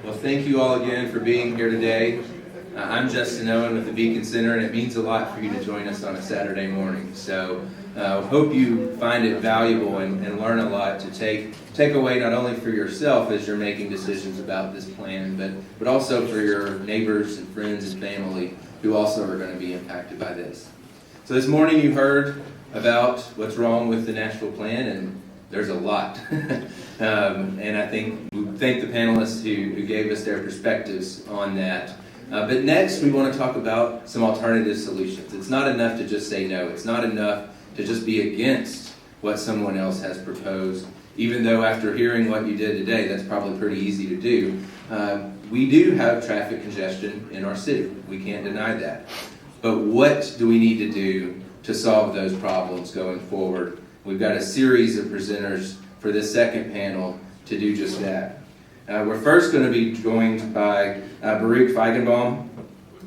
Well, thank you all again for being here today. I'm Justin Owen with the Beacon Center, and it means a lot for you to join us on a Saturday morning. So hope you find it valuable and learn a lot to take away not only for yourself as you're making decisions about this plan, but also for your neighbors and friends and family who also are going to be impacted by this. So this morning you heard about what's wrong with the Nashville plan, and there's a lot. And I think we thank the panelists who gave us their perspectives on that. But next, we want to talk about some alternative solutions. It's not enough to just say no. It's not enough to just be against what someone else has proposed, even though after hearing what you did today, that's probably pretty easy to do. We do have traffic congestion in our city. We can't deny that. But what do we need to do to solve those problems going forward? We've got a series of presenters for this second panel to do just that. We're first going to be joined by Baruch Feigenbaum,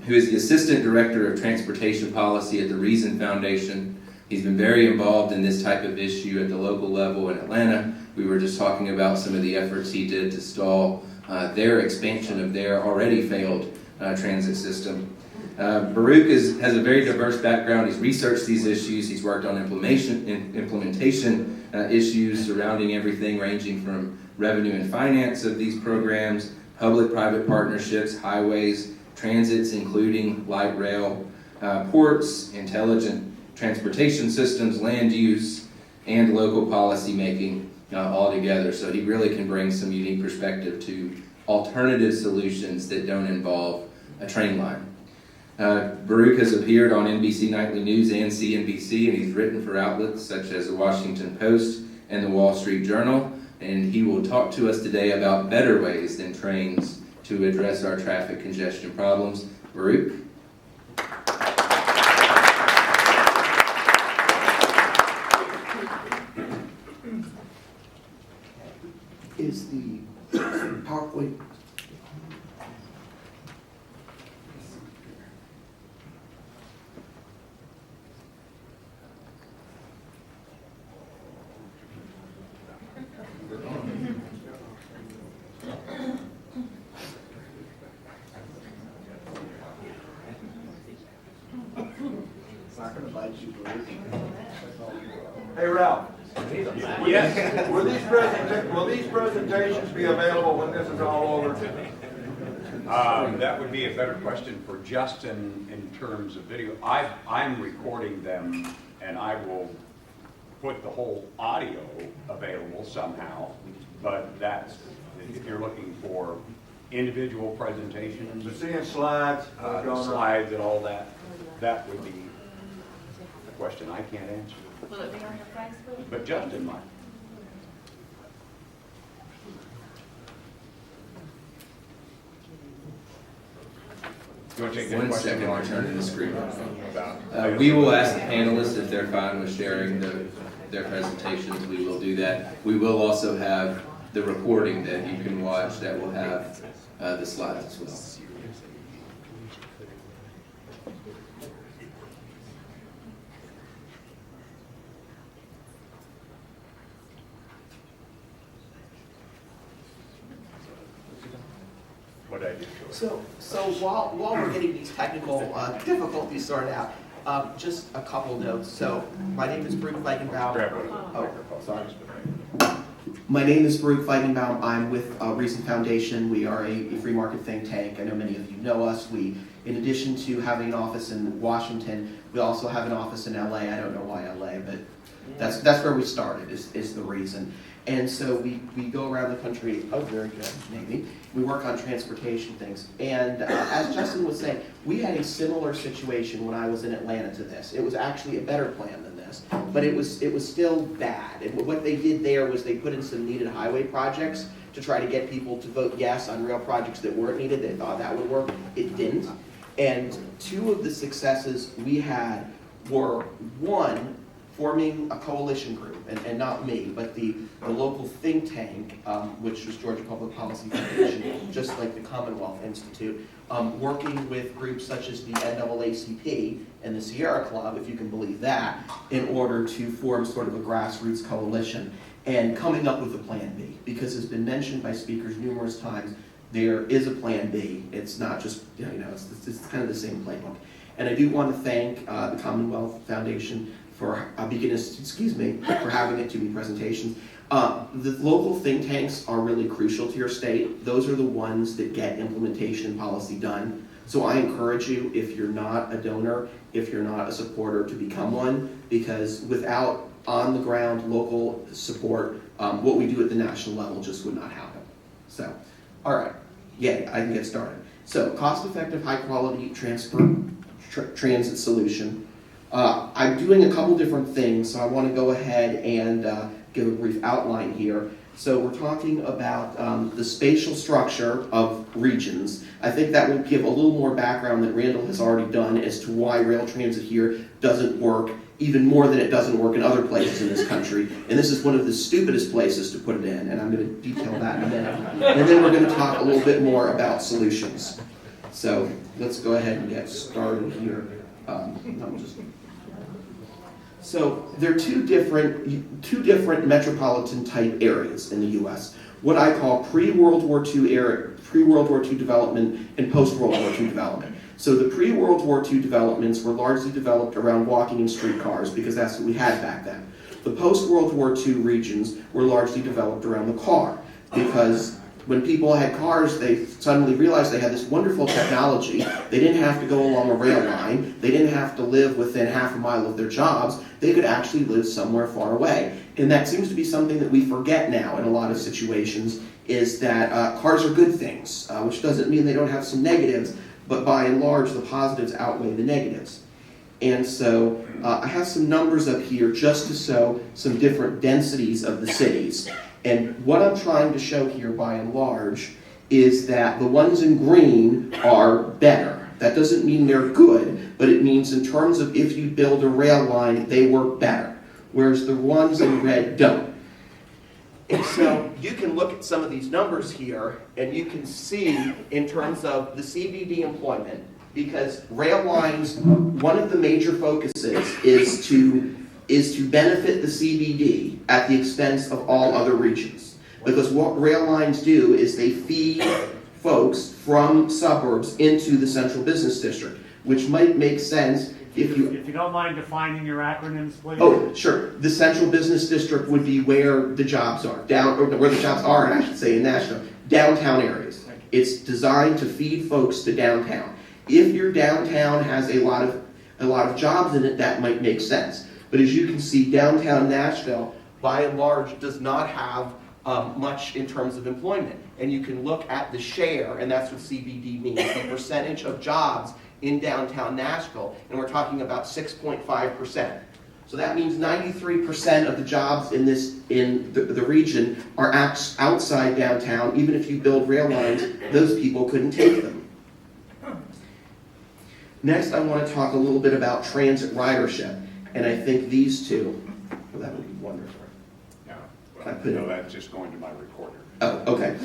who is the Assistant Director of Transportation Policy at the Reason Foundation. He's been very involved in this type of issue at the local level in Atlanta. We were just talking about some of the efforts he did to stall their expansion of their already failed transit system. Baruch has a very diverse background. He's researched these issues. He's worked on implementation issues surrounding everything ranging from revenue and finance of these programs, public-private partnerships, highways, transits including light rail, ports, intelligent transportation systems, land use, and local policy making all together. So he really can bring some unique perspective to alternative solutions that don't involve a train line. Baruch has appeared on NBC Nightly News and CNBC, and he's written for outlets such as the Washington Post and the Wall Street Journal, and he will talk to us today about better ways than trains to address our traffic congestion problems. Baruch? Is the PowerPoint? It's not going to bite you, Baruch. Hey, Ralph. Yes. Will these presentations be available when this is all over? That would be a better question for Justin in terms of video. I'm recording them, and I will put the whole audio available somehow. But that's, if you're looking for individual presentations, So seeing slides, slides and all that, that would be a question I can't answer. Will it be on your Facebook? But Justin might. You want to take that One question? second, I'll turn to the screen. About- We will ask the panelists if they're fine with sharing their presentations. We will do that. We will also have the recording that you can watch that will have the slides as well. What I did. So while we're getting these technical difficulties sorted out, just a couple notes. So my name is Baruch Feigenbaum. Sorry. My name is Baruch Feigenbaum. I'm with Reason Foundation. We are a free market think tank. I know many of you know us. We, in addition to having an office in Washington, we also have an office in LA. I don't know why LA, but that's where we started, is the reason. And so we go around the country, oh, very good, maybe. We work on transportation things. And as Justin was saying, we had a similar situation when I was in Atlanta to this. It was actually a better plan than this, but it was still bad. And what they did there was they put in some needed highway projects to try to get people to vote yes on real projects that weren't needed. They thought that would work. It didn't. And two of the successes we had were, one, forming a coalition group, and not me, but the local think tank, which was Georgia Public Policy Foundation, just like the Commonwealth Institute, working with groups such as the NAACP and the Sierra Club, if you can believe that, in order to form sort of a grassroots coalition and coming up with a plan B. Because it's been mentioned by speakers numerous times, there is a plan B. It's not just, it's kind of the same playbook. And I do want to thank the Commonwealth Foundation for for having it to me presentations. The local think tanks are really crucial to your state. Those are the ones that get implementation and policy done. So I encourage you, if you're not a donor, if you're not a supporter, to become one, because without on-the-ground local support, what we do at the national level just would not happen. So, all right, yay, I can get started. So, cost-effective, high-quality transit solution. I'm doing a couple different things, so I want to go ahead and give a brief outline here. So we're talking about the spatial structure of regions. I think that will give a little more background than Randall has already done as to why rail transit here doesn't work, even more than it doesn't work in other places in this country. And this is one of the stupidest places to put it in, and I'm going to detail that in a minute. And then we're going to talk a little bit more about solutions. So let's go ahead and get started here. So there are two different metropolitan type areas in the U.S. What I call pre-World War II development and post-World War II development. So the pre-World War II developments were largely developed around walking and streetcars because that's what we had back then. The post-World War II regions were largely developed around the car because when people had cars, they suddenly realized they had this wonderful technology. They didn't have to go along a rail line. They didn't have to live within half a mile of their jobs. They could actually live somewhere far away. And that seems to be something that we forget now in a lot of situations, is that cars are good things, which doesn't mean they don't have some negatives, but by and large, the positives outweigh the negatives. And so I have some numbers up here just to show some different densities of the cities. And what I'm trying to show here, by and large, is that the ones in green are better. That doesn't mean they're good, but it means in terms of if you build a rail line, they work better, whereas the ones in red don't. And so you can look at some of these numbers here, and you can see in terms of the CBD employment, because rail lines, one of the major focuses is to benefit the CBD at the expense of all other regions. Because what rail lines do is they feed folks from suburbs into the central business district, which might make sense if you... If you don't mind defining your acronyms, please. Oh, sure. The central business district would be where the jobs are, where the jobs are, I should say, in Nashville. Downtown areas. It's designed to feed folks to downtown. If your downtown has a lot of jobs in it, that might make sense. But as you can see, downtown Nashville, by and large, does not have much in terms of employment. And you can look at the share, and that's what CBD means, the percentage of jobs in downtown Nashville, and we're talking about 6.5%. So that means 93% of the jobs in the region are outside downtown. Even if you build rail lines, those people couldn't take them. Next, I want to talk a little bit about transit ridership. And I think these two, well, that would be wonderful. Yeah, I put no, it- that's just going to my recorder. Oh, okay.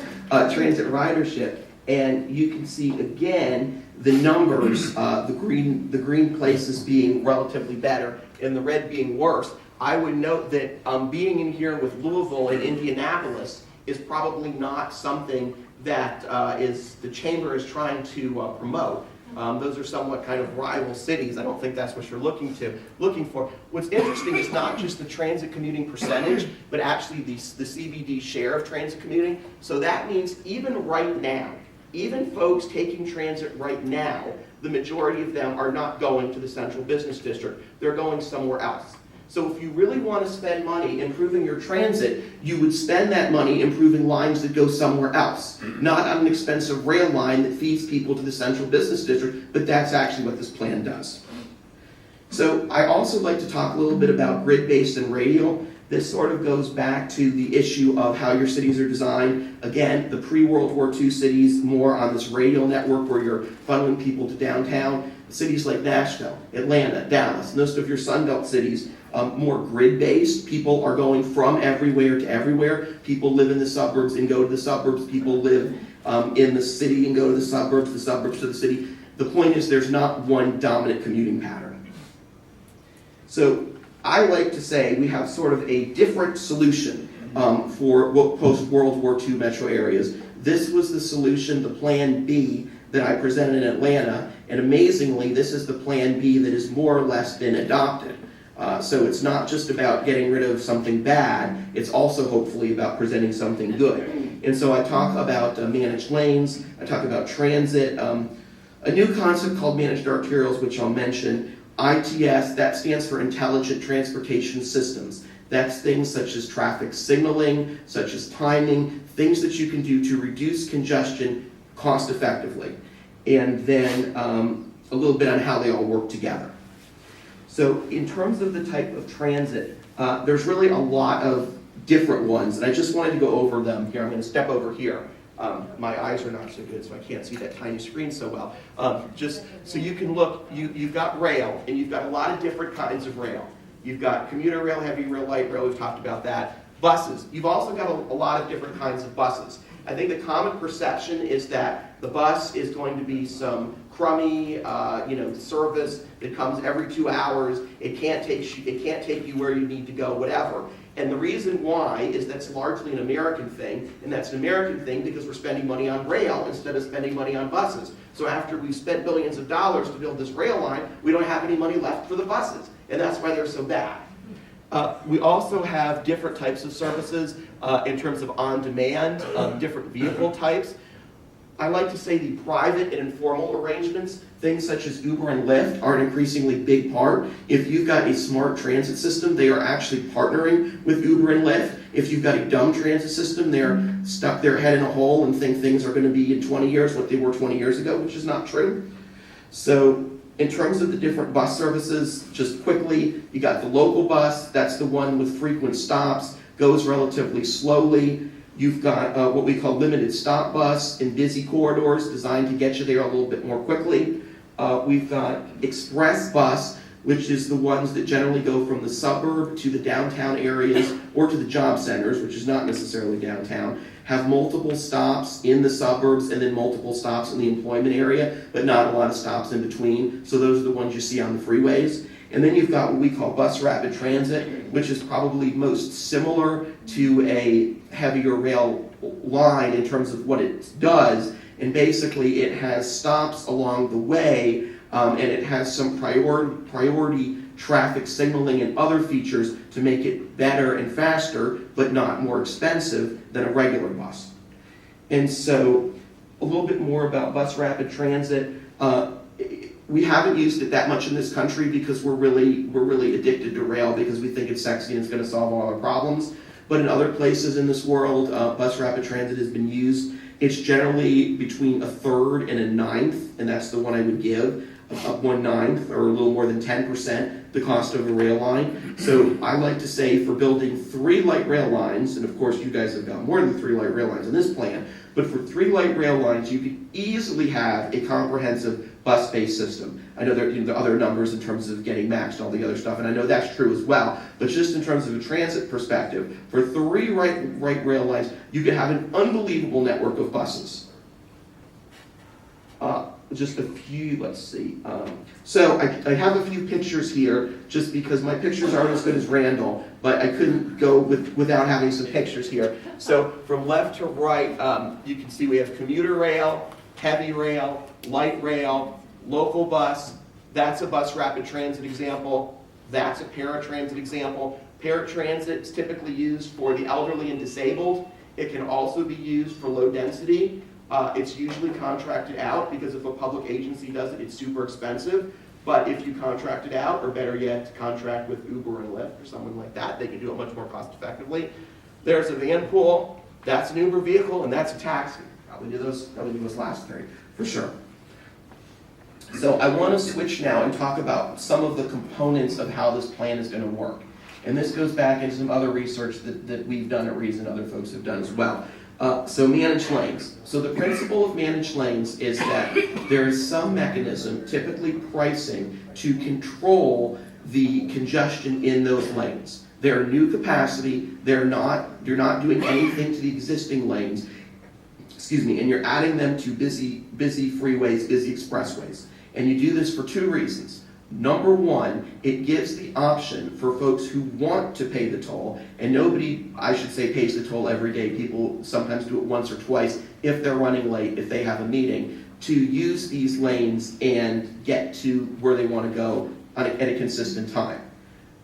Transit ridership. And you can see, again, the numbers, the green places being relatively better and the red being worse. I would note that being in here with Louisville and Indianapolis is probably not something that the chamber is trying to promote. Those are somewhat kind of rival cities. I don't think that's what you're looking for. What's interesting is not just the transit commuting percentage, but actually the CBD share of transit commuting. So that means even right now, even folks taking transit right now, the majority of them are not going to the central business district. They're going somewhere else. So if you really want to spend money improving your transit, you would spend that money improving lines that go somewhere else. Not on an expensive rail line that feeds people to the central business district, but that's actually what this plan does. So I also like to talk a little bit about grid-based and radial. This sort of goes back to the issue of how your cities are designed. Again, the pre-World War II cities, more on this radial network where you're funneling people to downtown. Cities like Nashville, Atlanta, Dallas, most of your Sunbelt cities, more grid-based. People are going from everywhere to everywhere. People live in the suburbs and go to the suburbs. People live in the city and go to the suburbs to the city. The point is there's not one dominant commuting pattern. So I like to say we have sort of a different solution for post-World War II metro areas. This was the solution, the Plan B, that I presented in Atlanta, and amazingly, this is the Plan B that has more or less been adopted. So it's not just about getting rid of something bad, it's also hopefully about presenting something good. And so I talk about managed lanes, I talk about transit, a new concept called managed arterials, which I'll mention. ITS, that stands for Intelligent Transportation Systems. That's things such as traffic signaling, such as timing, things that you can do to reduce congestion cost effectively. And then a little bit on how they all work together. So in terms of the type of transit, there's really a lot of different ones, and I just wanted to go over them here. I'm going to step over here. My eyes are not so good, so I can't see that tiny screen so well. Just so you can look, you've got rail, and you've got a lot of different kinds of rail. You've got commuter rail, heavy rail, light rail, we've talked about that. Buses, you've also got a lot of different kinds of buses. I think the common perception is that the bus is going to be some crummy, service that comes every 2 hours. It can't take you where you need to go, whatever. And the reason why is that's largely an American thing, and that's an American thing because we're spending money on rail instead of spending money on buses. So after we've spent billions of dollars to build this rail line, we don't have any money left for the buses, and that's why they're so bad. We also have different types of services in terms of on-demand, different vehicle types. I like to say the private and informal arrangements, things such as Uber and Lyft, are an increasingly big part. If you've got a smart transit system, they are actually partnering with Uber and Lyft. If you've got a dumb transit system, they're stuck their head in a hole and think things are going to be in 20 years what they were 20 years ago, which is not true. So in terms of the different bus services, just quickly, you got the local bus, that's the one with frequent stops, goes relatively slowly. You've got what we call limited stop bus in busy corridors designed to get you there a little bit more quickly. We've got express bus, which is the ones that generally go from the suburb to the downtown areas or to the job centers, which is not necessarily downtown, have multiple stops in the suburbs and then multiple stops in the employment area, but not a lot of stops in between. So those are the ones you see on the freeways. And then you've got what we call bus rapid transit, which is probably most similar to a heavier rail line in terms of what it does. And basically it has stops along the way, and it has some priority traffic signaling and other features to make it better and faster, but not more expensive than a regular bus. And so a little bit more about bus rapid transit. We haven't used it that much in this country because we're really addicted to rail because we think it's sexy and it's going to solve all our problems. But in other places in this world, bus rapid transit has been used. It's generally between 1/3 and 1/9, and that's the one I would give, 1/9 or a little more than 10% the cost of a rail line. So I like to say for building 3 light rail lines, and of course you guys have got more than 3 light rail lines in this plan, but for 3 light rail lines you could easily have a comprehensive bus-based system. I know there are other numbers in terms of getting matched and all the other stuff, and I know that's true as well, but just in terms of a transit perspective, for 3 right rail lines, you could have an unbelievable network of buses. Just a few, let's see. So I have a few pictures here, just because my pictures aren't as good as Randall, but I couldn't go without having some pictures here. So from left to right, you can see we have commuter rail, heavy rail, light rail, local bus. That's a bus rapid transit example. That's a paratransit example. Paratransit is typically used for the elderly and disabled. It can also be used for low density. It's usually contracted out because if a public agency does it, it's super expensive. But if you contract it out, or better yet, contract with Uber and Lyft or someone like that, they can do it much more cost effectively. There's a van pool. That's an Uber vehicle, and that's a taxi. Probably do those last 3, for sure. So I want to switch now and talk about some of the components of how this plan is going to work. And this goes back into some other research that we've done at Reason, other folks have done as well. So managed lanes. So the principle of managed lanes is that there is some mechanism, typically pricing, to control the congestion in those lanes. They're new capacity, you're not doing anything to the existing lanes, and you're adding them to busy freeways, busy expressways. And you do this for 2 reasons. Number one, it gives the option for folks who want to pay the toll, and nobody, I should say, pays the toll every day. People sometimes do it once or twice if they're running late, if they have a meeting, to use these lanes and get to where they want to go at a consistent time.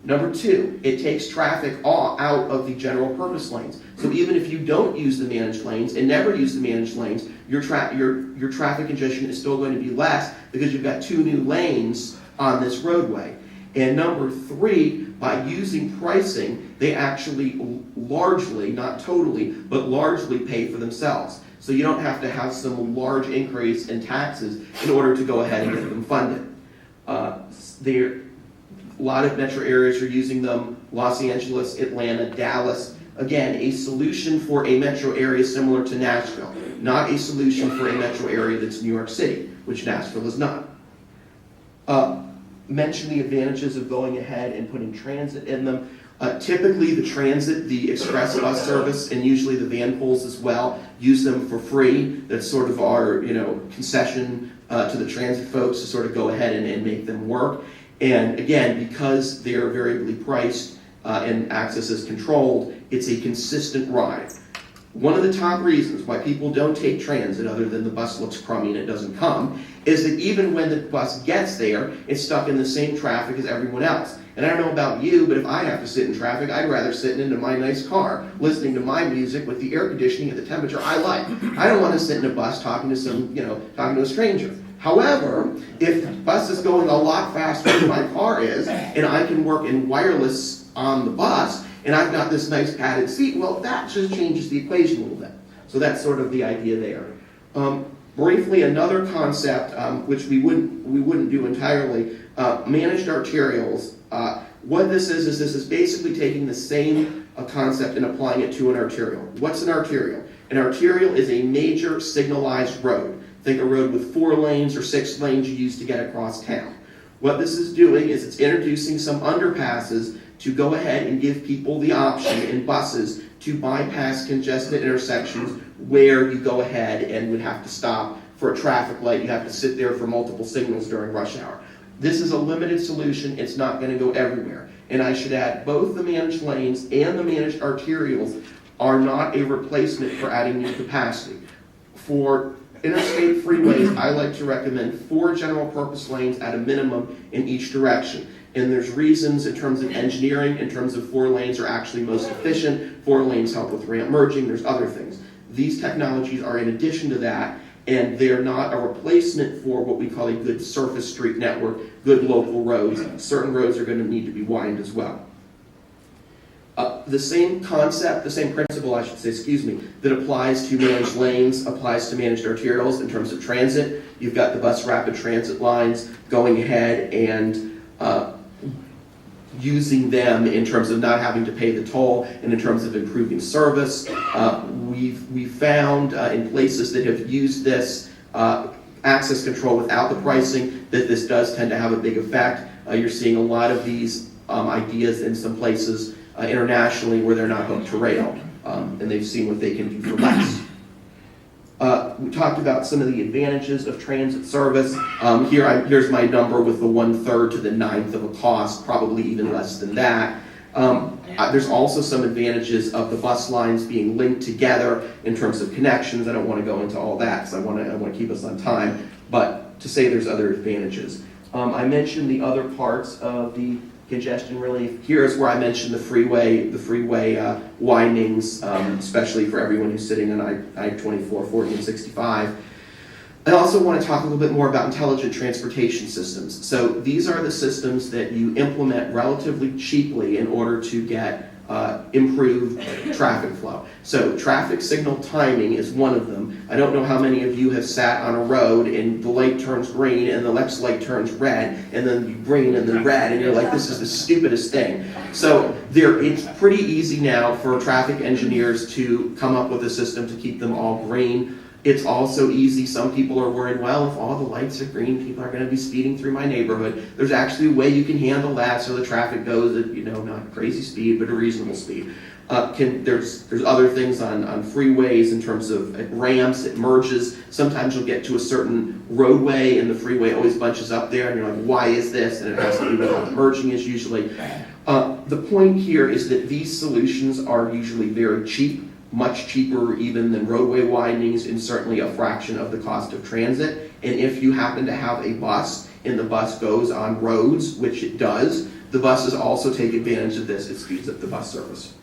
Number two, it takes traffic out of the general purpose lanes. So even if you don't use the managed lanes and never use the managed lanes, your traffic congestion is still going to be less because you've got 2 new lanes on this roadway. And number three, by using pricing, they actually largely, not totally, but largely pay for themselves. So you don't have to have some large increase in taxes in order to go ahead and get them funded. A lot of metro areas are using them: Los Angeles, Atlanta, Dallas. Again, a solution for a metro area similar to Nashville, not a solution for a metro area that's New York City, which Nashville is not. Mention the advantages of going ahead and putting transit in them. Typically the transit, the express bus service, and usually the van pools as well, use them for free. That's sort of our concession to the transit folks to sort of go ahead and make them work. And again, because they're variably priced and access is controlled, it's a consistent ride. One of the top reasons why people don't take transit, other than the bus looks crummy and it doesn't come, is that even when the bus gets there, it's stuck in the same traffic as everyone else. And I don't know about you, but if I have to sit in traffic, I'd rather sit into my nice car, listening to my music with the air conditioning at the temperature I like. I don't want to sit in a bus talking to a stranger. However, if the bus is going a lot faster than my car is, and I can work in wireless on the bus, and I've got this nice padded seat, well, that just changes the equation a little bit. So that's sort of the idea there. Briefly, another concept, which we wouldn't do entirely, managed arterials. What this is basically taking the same concept and applying it to an arterial. What's an arterial? An arterial is a major signalized road. Think a road with 4 lanes or 6 lanes you use to get across town. What this is doing is it's introducing some underpasses to go ahead and give people the option in buses to bypass congested intersections where you go ahead and would have to stop for a traffic light. You have to sit there for multiple signals during rush hour. This is a limited solution. It's not going to go everywhere. And I should add, both the managed lanes and the managed arterials are not a replacement for adding new capacity. For interstate freeways, I like to recommend 4 general purpose lanes at a minimum in each direction. And there's reasons in terms of engineering, in terms of 4 lanes are actually most efficient. 4 lanes help with ramp merging. There's other things. These technologies are in addition to that, and they're not a replacement for what we call a good surface street network, good local roads. Certain roads are going to need to be widened as well. The same concept, the same principle, I should say, that applies to managed lanes, applies to managed arterials in terms of transit. You've got the bus rapid transit lines going ahead and using them in terms of not having to pay the toll and in terms of improving service. We've found in places that have used this access control without the pricing that this does tend to have a big effect. You're seeing a lot of these ideas in some places internationally where they're not hooked to rail, and they've seen what they can do for less. We talked about some of the advantages of transit service. Here's my number with the 1/3 to the 9th of a cost, probably even less than that. There's also some advantages of the bus lines being linked together in terms of connections. I don't want to go into all that because I want to keep us on time, but to say there's other advantages. I mentioned the other parts of the congestion relief. Here's where I mentioned the freeway widenings, especially for everyone who's sitting on I-24, 40, and 65. I also want to talk a little bit more about intelligent transportation systems. So these are the systems that you implement relatively cheaply in order to get improved traffic flow. So traffic signal timing is one of them. I don't know how many of you have sat on a road and the light turns green and the next light turns red and then green and then red and you're like, this is the stupidest thing. So it's pretty easy now for traffic engineers to come up with a system to keep them all green. It's also easy. Some people are worried, well, if all the lights are green, people are going to be speeding through my neighborhood. There's actually a way you can handle that so the traffic goes at, not crazy speed, but a reasonable speed. There's other things on freeways in terms of ramps, it merges. Sometimes you'll get to a certain roadway and the freeway always bunches up there and you're like, why is this? And it has to do with how the merging is usually. The point here is that these solutions are usually very cheap, much cheaper even than roadway widenings, and certainly a fraction of the cost of transit. And if you happen to have a bus and the bus goes on roads, which it does, the buses also take advantage of this. It speeds up the bus service.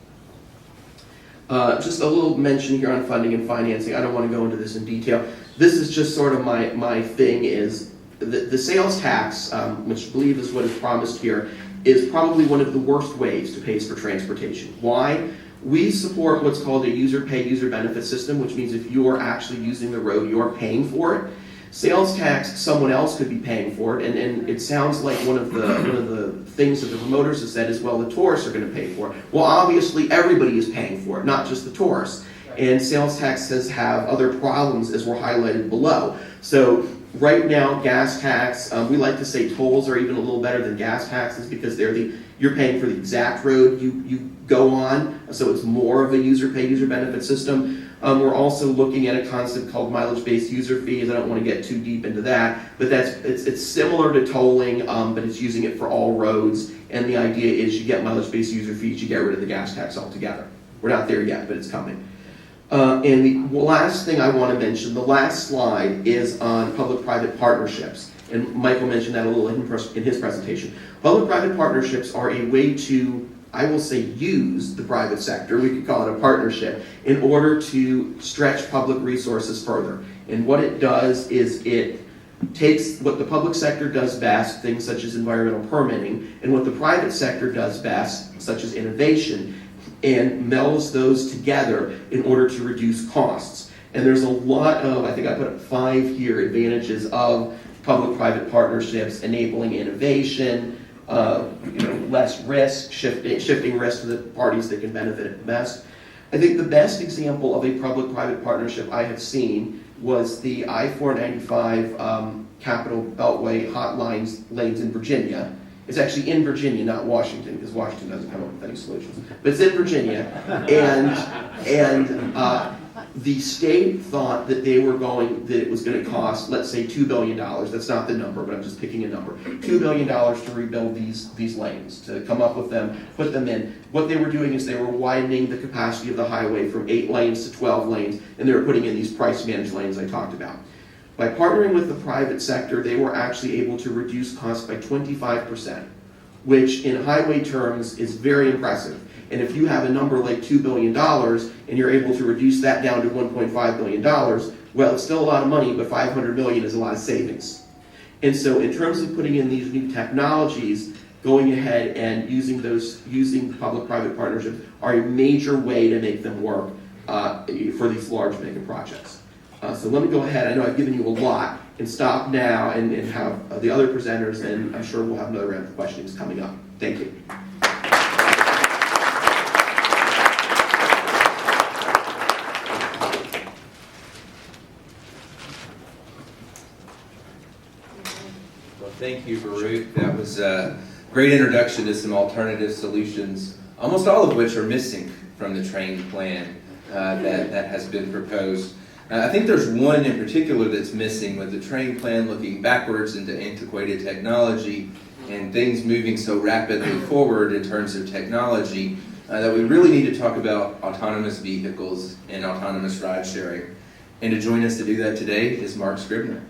Just a little mention here on funding and financing. I don't want to go into this in detail. This is just sort of my thing is the sales tax, which I believe is what is promised here, is probably one of the worst ways to pay for transportation. Why? We support what's called a user pay, user benefit system, which means if you're actually using the road, you're paying for it. Sales tax, someone else could be paying for it, and it sounds like one of the things that the promoters have said is, well, the tourists are going to pay for it. Well, obviously, everybody is paying for it, not just the tourists. And sales taxes have other problems, as were highlighted below. So right now, gas tax, we like to say tolls are even a little better than gas taxes because you're paying for the exact road you go on, so it's more of a user pay, user benefit system. We're also looking at a concept called mileage-based user fees. I don't want to get too deep into that, but it's similar to tolling, but it's using it for all roads. And the idea is you get mileage-based user fees, you get rid of the gas tax altogether. We're not there yet, but it's coming. And the last thing I want to mention, the last slide, is on public-private partnerships. And Michael mentioned that a little in his presentation. Public-private partnerships are a way to, I will say, use the private sector, we could call it a partnership, in order to stretch public resources further. And what it does is it takes what the public sector does best, things such as environmental permitting, and what the private sector does best, such as innovation, and melds those together in order to reduce costs. And there's a lot of, I think I put up 5 here, advantages of public-private partnerships, enabling innovation, less risk, shifting risk to the parties that can benefit it best. I think the best example of a public-private partnership I have seen was the I-495 Capital Beltway hot lanes in Virginia. It's actually in Virginia, not Washington, because Washington doesn't come up with any solutions. But it's in Virginia, and the state thought that that it was going to cost, let's say, $2 billion. That's not the number, but I'm just picking a number. $2 billion to rebuild these lanes, to come up with them, put them in. What they were doing is they were widening the capacity of the highway from 8 lanes to 12 lanes, and they were putting in these price-managed lanes I talked about. By partnering with the private sector, they were actually able to reduce costs by 25%, which in highway terms is very impressive. And if you have a number like $2 billion and you're able to reduce that down to $1.5 billion, well, it's still a lot of money, but $500 million is a lot of savings. And so in terms of putting in these new technologies, going ahead and using public-private partnerships are a major way to make them work for these large mega projects. So let me go ahead. I know I've given you a lot, and stop now and have the other presenters, and I'm sure we'll have another round of questions coming up. Thank you. Well, thank you, Baruch. That was a great introduction to some alternative solutions, almost all of which are missing from the train plan that has been proposed. I think there's one in particular that's missing, with the train plan looking backwards into antiquated technology and things moving so rapidly forward in terms of technology that we really need to talk about autonomous vehicles and autonomous ride sharing. And to join us to do that today is Mark Scribner.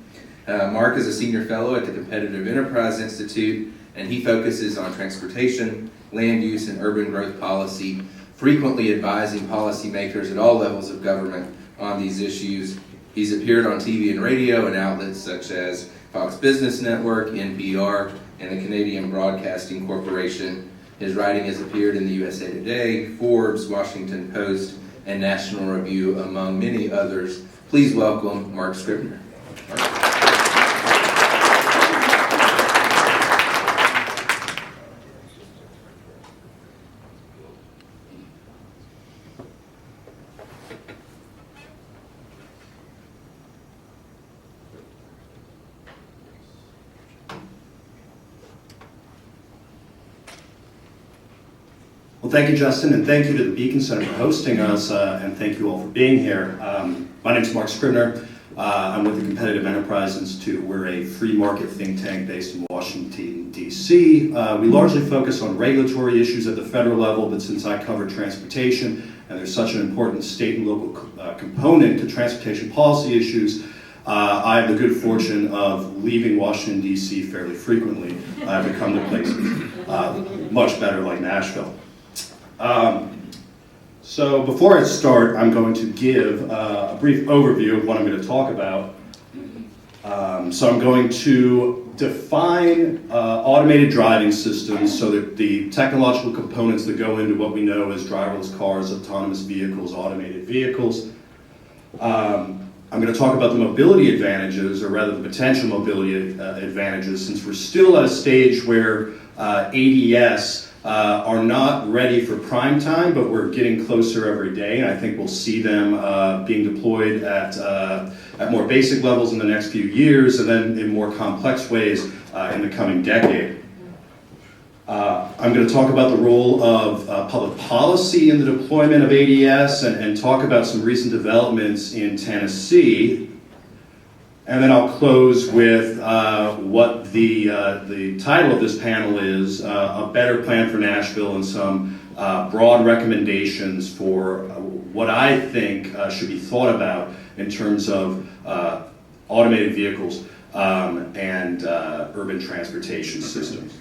Mark is a senior fellow at the Competitive Enterprise Institute, and he focuses on transportation, land use, and urban growth policy, frequently advising policymakers at all levels of government on these issues. He's appeared on TV and radio and outlets such as Fox Business Network, NPR, and the Canadian Broadcasting Corporation. His writing has appeared in the USA Today, Forbes, Washington Post, and National Review, among many others. Please welcome Mark Scribner. Mark. Well, thank you, Justin, and thank you to the Beacon Center for hosting us, and thank you all for being here. My name is Mark Scribner. I'm with the Competitive Enterprise Institute. We're a free market think tank based in Washington, D.C. We largely focus on regulatory issues at the federal level, but since I cover transportation, and there's such an important state and local component to transportation policy issues, I have the good fortune of leaving Washington, D.C. fairly frequently to come to places much better like Nashville. So before I start, I'm going to give a brief overview of what I'm going to talk about. So I'm going to define automated driving systems, so that the technological components that go into what we know as driverless cars, autonomous vehicles, automated vehicles. I'm going to talk about the mobility advantages, or rather the potential mobility advantages, since we're still at a stage where ADS are not ready for prime time, but we're getting closer every day, and I think we'll see them being deployed at more basic levels in the next few years, and then in more complex ways in the coming decade. I'm going to talk about the role of public policy in the deployment of ADS, and talk about some recent developments in Tennessee. And then I'll close with what the title of this panel is, A Better Plan for Nashville, and some broad recommendations for what I think should be thought about in terms of automated vehicles and urban transportation systems.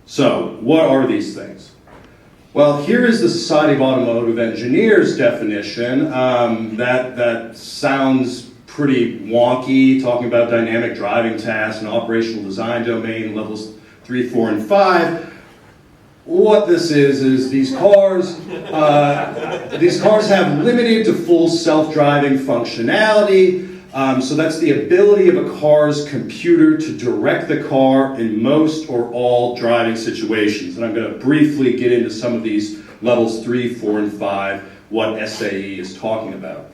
So, what are these things? Well, here is the Society of Automotive Engineers definition. That sounds pretty wonky, talking about dynamic driving tasks and operational design domain levels 3, 4, and 5. What this is these cars have limited to full self-driving functionality. So that's the ability of a car's computer to direct the car in most or all driving situations. And I'm going to briefly get into some of these levels 3, 4, and 5, what SAE is talking about.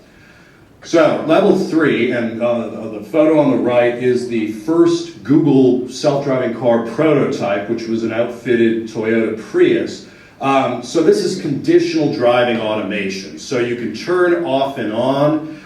So, level 3, and the photo on the right is the first Google self-driving car prototype, which was an outfitted Toyota Prius. So this is conditional driving automation. So you can turn off and on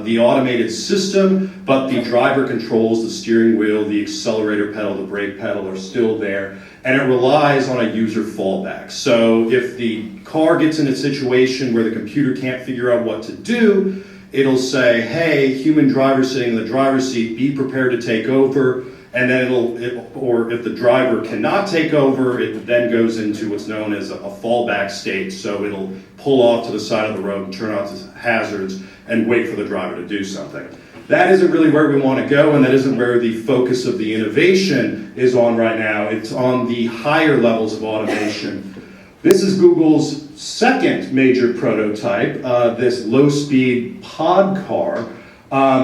the automated system, but the driver controls, the steering wheel, the accelerator pedal, the brake pedal are still there, and it relies on a user fallback. So if the car gets in a situation where the computer can't figure out what to do, it'll say, hey, human driver sitting in the driver's seat, be prepared to take over, and then or if the driver cannot take over, it then goes into what's known as a fallback state. So it'll pull off to the side of the road and turn on to hazards and wait for the driver to do something. That isn't really where we want to go, and that isn't where the focus of the innovation is on right now. It's on the higher levels of automation. This is Google's second major prototype, this low-speed pod car.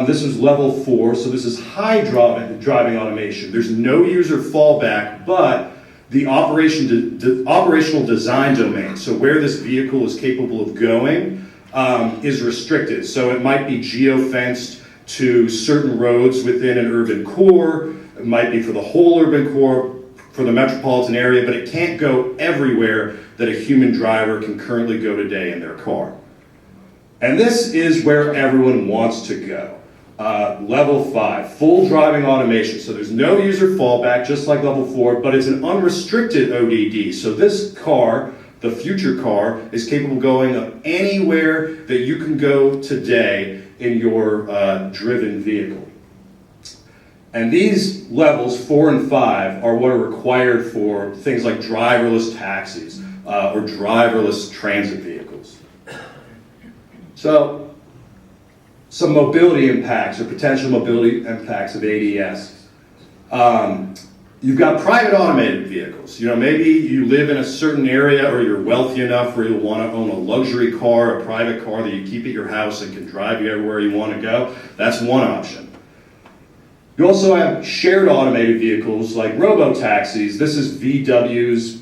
This is level 4, so this is high driving automation. There's no user fallback, but the operational design domain, so where this vehicle is capable of going, is restricted. So it might be geo-fenced to certain roads within an urban core. It might be for the whole urban core, for the metropolitan area, but it can't go everywhere that a human driver can currently go today in their car. And this is where everyone wants to go. Level 5, full driving automation. So there's no user fallback, just like level 4, but it's an unrestricted ODD. So this car, the future car, is capable of going anywhere that you can go today in your driven vehicle. And these levels 4 and 5 are what are required for things like driverless taxis or driverless transit vehicles. So, some mobility impacts or potential mobility impacts of ADS. You've got private automated vehicles. You know, maybe you live in a certain area or you're wealthy enough where you'll want to own a luxury car, a private car that you keep at your house and can drive you everywhere you want to go. That's one option. You also have shared automated vehicles like robo-taxis. This is VW's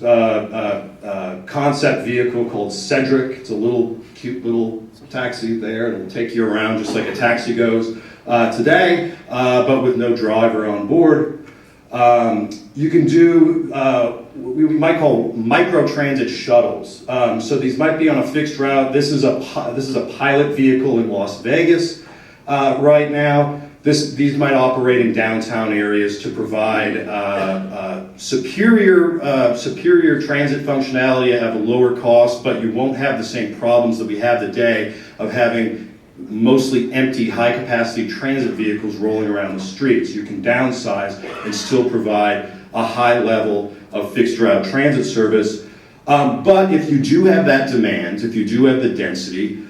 concept vehicle called Cedric. It's a cute little taxi there. It'll take you around just like a taxi goes today, but with no driver on board. You can do we might call micro-transit shuttles. So these might be on a fixed route. This is a pilot vehicle in Las Vegas right now. These might operate in downtown areas to provide superior transit functionality at a lower cost, but you won't have the same problems that we have today of having mostly empty, high-capacity transit vehicles rolling around the streets. You can downsize and still provide a high level of fixed-route transit service. But if you do have that demand, if you do have the density,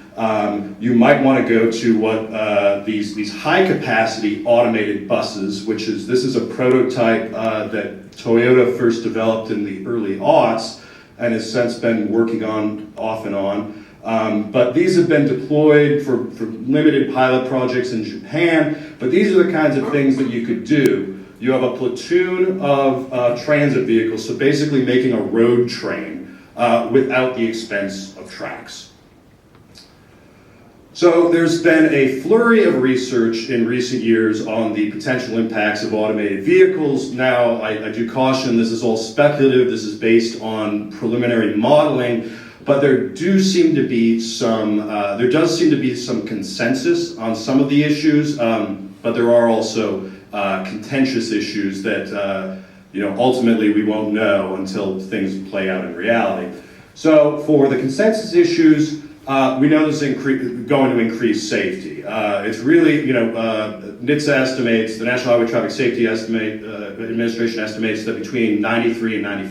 you might want to go to what these high-capacity automated buses, this is a prototype that Toyota first developed in the early aughts and has since been working on off and on. But these have been deployed for limited pilot projects in Japan, but these are the kinds of things that you could do. You have a platoon of transit vehicles, so basically making a road train without the expense of tracks. So there's been a flurry of research in recent years on the potential impacts of automated vehicles. Now, I do caution this is all speculative, this is based on preliminary modeling, but there does seem to be some consensus on some of the issues, but there are also contentious issues that ultimately we won't know until things play out in reality. So for the consensus issues, we know this is going to increase safety. It's really, NHTSA estimates, the National Highway Traffic Safety Administration estimates that between 93 and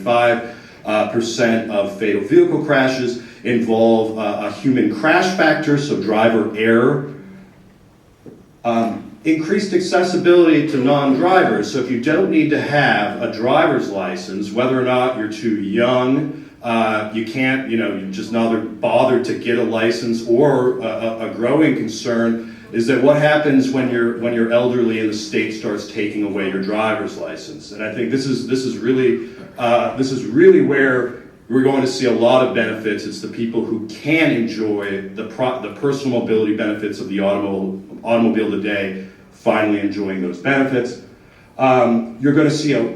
95% of fatal vehicle crashes involve a human crash factor, so driver error. Increased accessibility to non-drivers, so if you don't need to have a driver's license, whether or not you're too young, you can't, you're just not bothered to get a license, or a growing concern is that what happens when you're elderly and the state starts taking away your driver's license. And I think this is really where we're going to see a lot of benefits. It's the people who can enjoy the personal mobility benefits of the automobile today finally enjoying those benefits. You're going to see a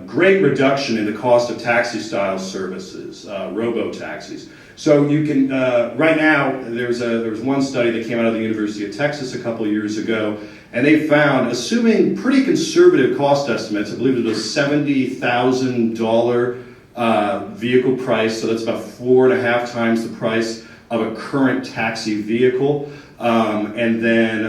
great reduction in the cost of taxi-style services, robo-taxis. So you can, right now, there was one study that came out of the University of Texas a couple of years ago, and they found, assuming pretty conservative cost estimates, I believe it was a $70,000 vehicle price, so that's about 4.5 times the price of a current taxi vehicle, and then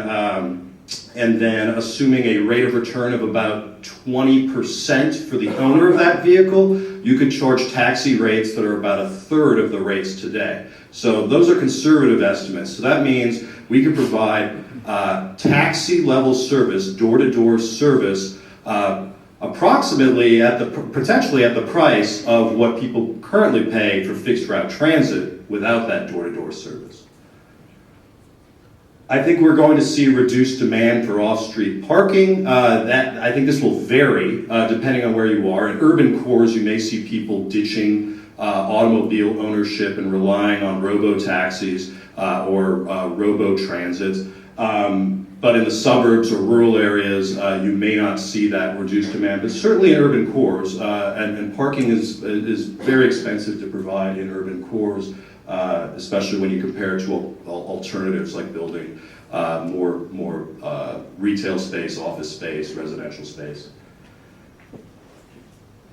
assuming a rate of return of about 20% for the owner of that vehicle, you could charge taxi rates that are about 1/3 of the rates today. So those are conservative estimates. So that means we could provide taxi level service, door-to-door service, approximately potentially at the price of what people currently pay for fixed route transit without that door-to-door service. I think we're going to see reduced demand for off-street parking. I think this will vary depending on where you are. In urban cores, you may see people ditching automobile ownership and relying on robo-taxis or robo-transits. But in the suburbs or rural areas, you may not see that reduced demand. But certainly in urban cores, and parking is very expensive to provide in urban cores, especially when you compare it to alternatives like building more retail space, office space, residential space.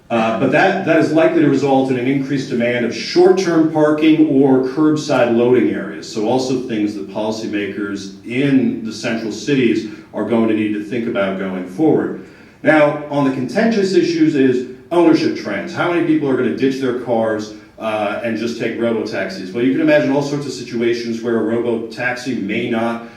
But that is likely to result in an increased demand of short-term parking or curbside loading areas. So also things that policymakers in the central cities are going to need to think about going forward. Now, on the contentious issues is ownership trends. How many people are going to ditch their cars and just take robo-taxis? Well, you can imagine all sorts of situations where a robo-taxi may not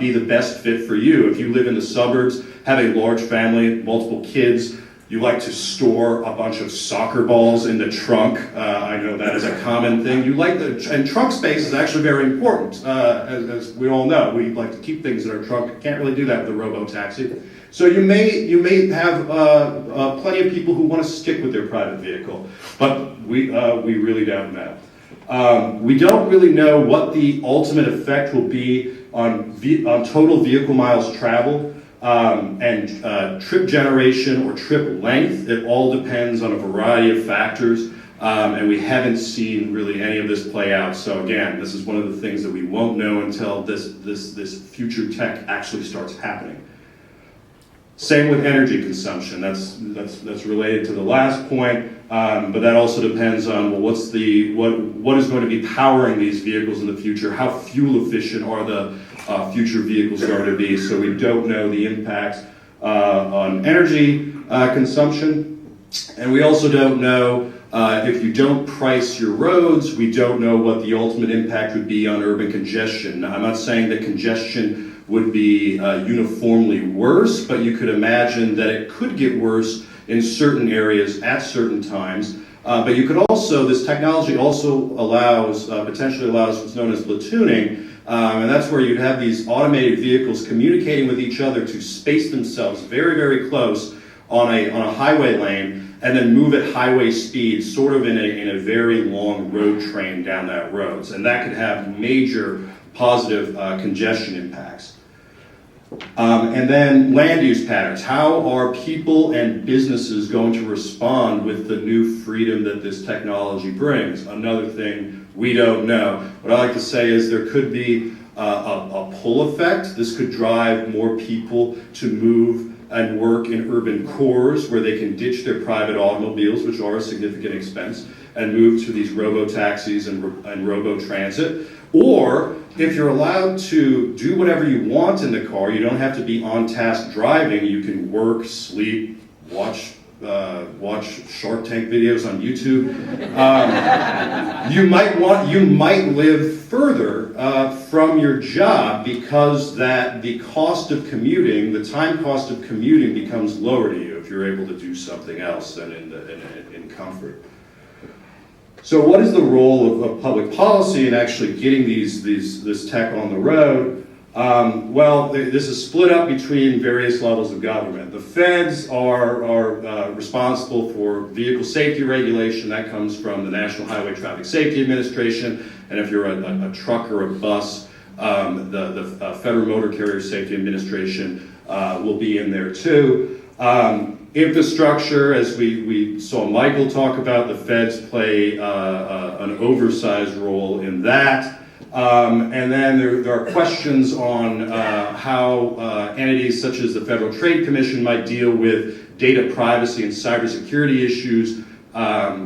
be the best fit for you. If you live in the suburbs, have a large family, multiple kids, you like to store a bunch of soccer balls in the trunk. I know that is a common thing. And trunk space is actually very important. As we all know, we like to keep things in our trunk. Can't really do that with a robo-taxi. So you may have plenty of people who want to stick with their private vehicle, but we really don't know. We don't really know what the ultimate effect will be on total vehicle miles traveled. and trip generation or trip length. It all depends on a variety of factors, and we haven't seen really any of this play out. So again, this is one of the things that we won't know until this future tech actually starts happening. Same with energy consumption. That's related to the last point, but that also depends on, well, what is going to be powering these vehicles in the future? How fuel efficient are the future vehicles going to be? So we don't know the impacts on energy consumption, and we also don't know if you don't price your roads. We don't know what the ultimate impact would be on urban congestion. Now, I'm not saying that congestion would be uniformly worse, but you could imagine that it could get worse in certain areas at certain times. But you could also, this technology also potentially allows what's known as platooning, and that's where you'd have these automated vehicles communicating with each other to space themselves very, very close on a highway lane, and then move at highway speed, sort of in a very long road train down that road. And that could have major positive congestion impacts. And then land use patterns. How are people and businesses going to respond with the new freedom that this technology brings? Another thing we don't know. What I like to say is there could be a pull effect. This could drive more people to move and work in urban cores where they can ditch their private automobiles, which are a significant expense, and move to these robo-taxis and robo-transit. Or if you're allowed to do whatever you want in the car, you don't have to be on task driving. You can work, sleep, watch Shark Tank videos on YouTube. You might live further from your job because the cost of commuting, the time cost of commuting, becomes lower to you if you're able to do something else and in comfort. So what is the role of public policy in actually getting this tech on the road? This is split up between various levels of government. The feds are responsible for vehicle safety regulation. That comes from the National Highway Traffic Safety Administration. And if you're a truck or a bus, the Federal Motor Carrier Safety Administration will be in there too. Infrastructure, as we saw Michael talk about, the feds play an oversized role in that. And then there are questions on how entities such as the Federal Trade Commission might deal with data privacy and cybersecurity issues.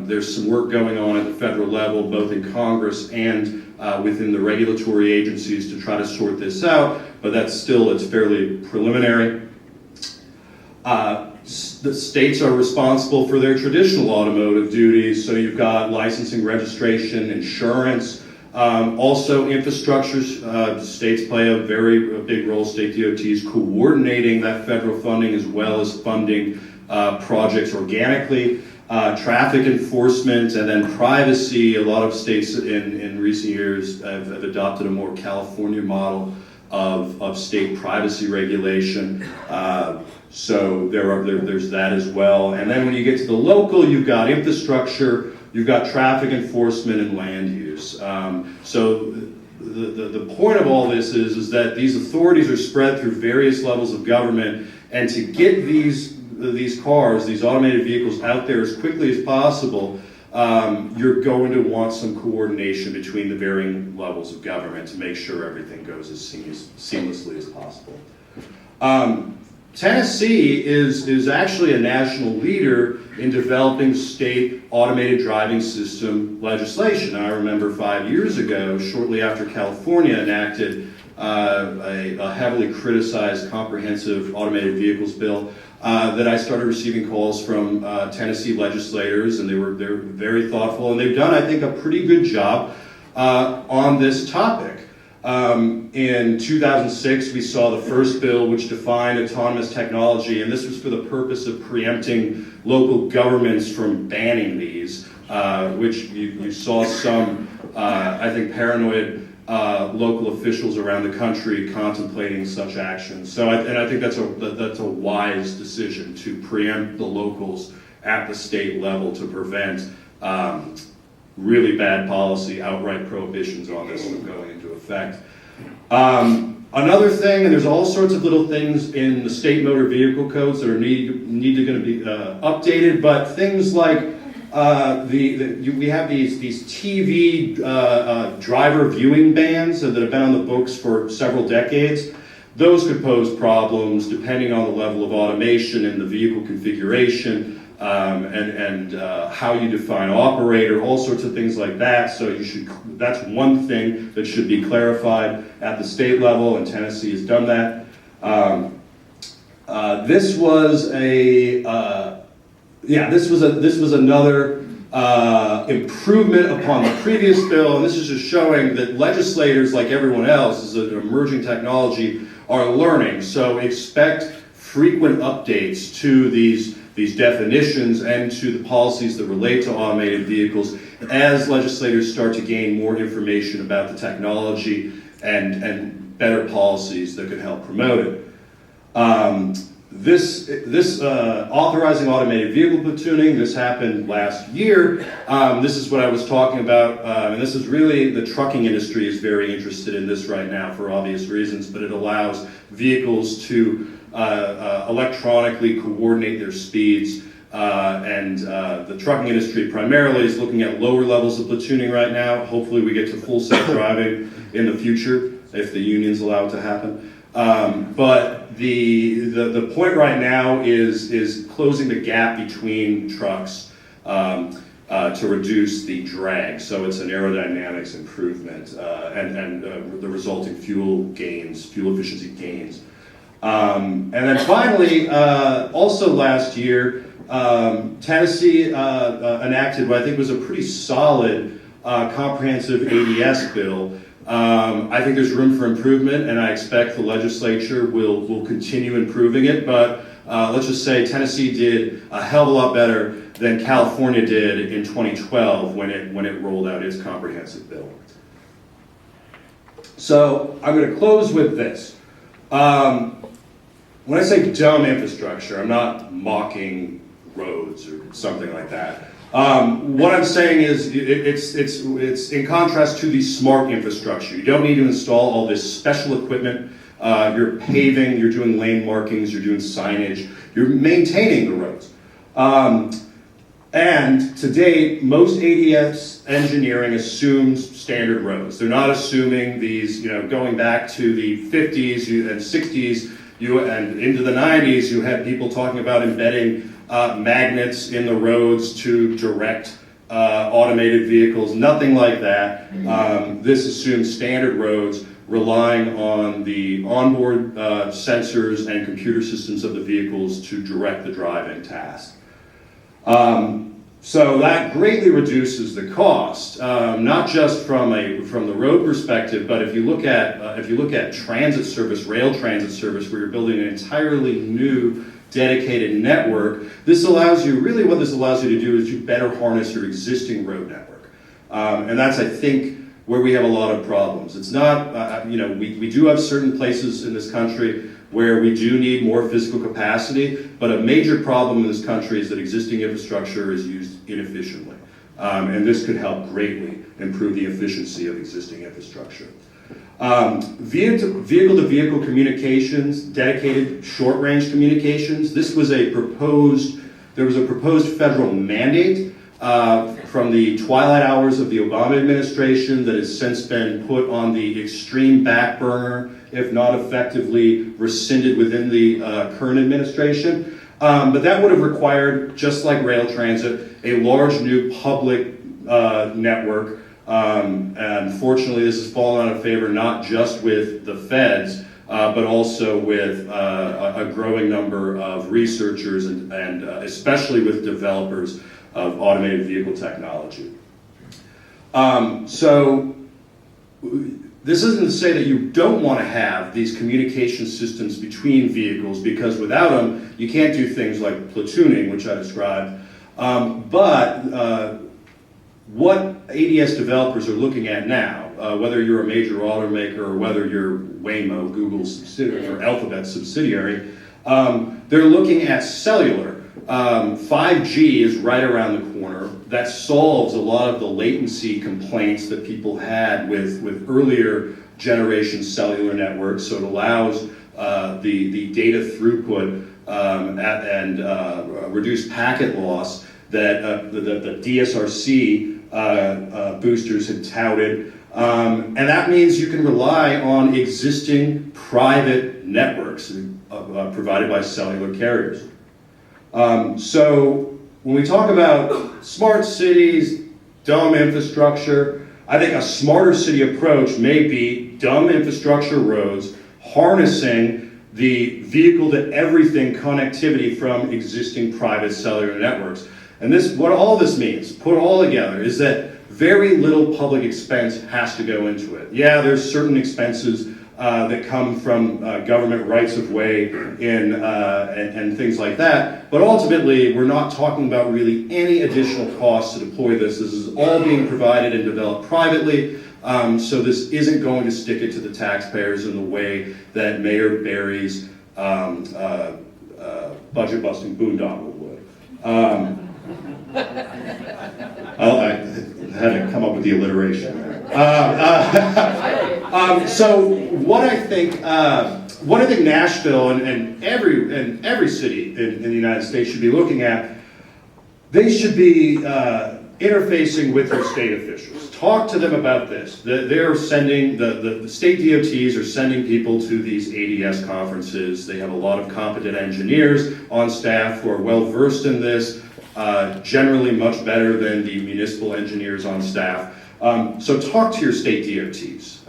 There's some work going on at the federal level, both in Congress and within the regulatory agencies to try to sort this out, but it's fairly preliminary. The states are responsible for their traditional automotive duties, so you've got licensing, registration, insurance, also infrastructure. States play a big role, state DOTs, coordinating that federal funding as well as funding projects organically. Traffic enforcement, and then privacy. A lot of states in recent years have adopted a more California model of state privacy regulation. So there's that as well. And then when you get to the local, you've got infrastructure, you've got traffic enforcement and land use. So the point of all this is that these authorities are spread through various levels of government, and to get these cars, these automated vehicles out there as quickly as possible, you're going to want some coordination between the varying levels of government to make sure everything goes as seamlessly as possible. Tennessee is actually a national leader in developing state automated driving system legislation. I remember 5 years ago, shortly after California enacted a heavily criticized comprehensive automated vehicles bill, that I started receiving calls from Tennessee legislators, and they're very thoughtful, and they've done, I think, a pretty good job on this topic. In 2006, we saw the first bill which defined autonomous technology, and this was for the purpose of preempting local governments from banning these, which you saw some, I think, paranoid local officials around the country contemplating such actions. So, I think that's a wise decision to preempt the locals at the state level to prevent really bad policy, outright prohibitions on this from going into effect. Another thing, and there's all sorts of little things in the state motor vehicle codes that are need to going to be updated, but things like we have these TV driver viewing bans that have been on the books for several decades. Those could pose problems depending on the level of automation and the vehicle configuration, and how you define operator, all sorts of things like that. So that's one thing that should be clarified at the state level, and Tennessee has done that. This was another improvement upon the previous bill, and this is just showing that legislators, like everyone else, is an emerging technology, are learning. So expect frequent updates to these definitions and to the policies that relate to automated vehicles as legislators start to gain more information about the technology and better policies that could help promote it. This authorizing automated vehicle platooning, this happened last year. This is what I was talking about, and this is really, the trucking industry is very interested in this right now for obvious reasons, but it allows vehicles to electronically coordinate their speeds, and the trucking industry primarily is looking at lower levels of platooning right now. Hopefully we get to full self-driving in the future if the unions allow it to happen. But the point right now is closing the gap between trucks to reduce the drag. So it's an aerodynamics improvement and the resulting fuel efficiency gains. And then finally, also last year, Tennessee enacted what I think was a pretty solid comprehensive ADS bill. I think there's room for improvement, and I expect the legislature will continue improving it, but let's just say Tennessee did a hell of a lot better than California did in 2012 when it rolled out its comprehensive bill. So I'm going to close with this. When I say dumb infrastructure, I'm not mocking roads or something like that. What I'm saying is it's in contrast to the smart infrastructure. You don't need to install all this special equipment. You're paving, you're doing lane markings, you're doing signage, you're maintaining the roads. And to date, most ADS engineering assumes standard roads. They're not assuming these, going back to the 50s and 60s, and into the 90s, you had people talking about embedding magnets in the roads to direct automated vehicles. Nothing like that. This assumes standard roads relying on the onboard sensors and computer systems of the vehicles to direct the driving task. So that greatly reduces the cost, not just from the road perspective, but if you look at transit service, rail transit service, where you're building an entirely new dedicated network, what this allows you to do is to better harness your existing road network, and that's, I think, where we have a lot of problems. It's not, we do have certain places in this country where we do need more physical capacity, but a major problem in this country is that existing infrastructure is used inefficiently. And this could help greatly improve the efficiency of existing infrastructure. Vehicle-to-vehicle communications, dedicated short-range communications. There was a proposed federal mandate from the twilight hours of the Obama administration that has since been put on the extreme back burner, if not effectively rescinded within the current administration. But that would have required, just like rail transit, a large new public network. Unfortunately, this has fallen out of favor not just with the feds, but also with a growing number of researchers and especially with developers of automated vehicle technology. So this isn't to say that you don't want to have these communication systems between vehicles, because without them, you can't do things like platooning, which I described. But what ADS developers are looking at now, whether you're a major automaker or whether you're Waymo, Google's subsidiary, or Alphabet's subsidiary, they're looking at cellular. 5G is right around the corner. That solves a lot of the latency complaints that people had with earlier generation cellular network, so it allows the data throughput and reduced packet loss that the DSRC boosters had touted. And that means you can rely on existing private networks provided by cellular carriers. So when we talk about smart cities, dumb infrastructure, I think a smarter city approach may be dumb infrastructure roads, harnessing the vehicle-to-everything connectivity from existing private cellular networks. And this, what all this means, put it all together, is that very little public expense has to go into it. Yeah, there's certain expenses that come from government rights of way and things like that, but ultimately we're not talking about really any additional costs to deploy this. This is all being provided and developed privately, so this isn't going to stick it to the taxpayers in the way that Mayor Barry's budget-busting boondoggle would. I had to come up with the alliteration there. So what I think Nashville and every city in the United States should be looking at, they should be interfacing with their state officials. Talk to them about this. They're sending, the state DOTs are sending people to these ADS conferences. They have a lot of competent engineers on staff who are well versed in this. Generally much better than the municipal engineers on staff. So talk to your state DOTs.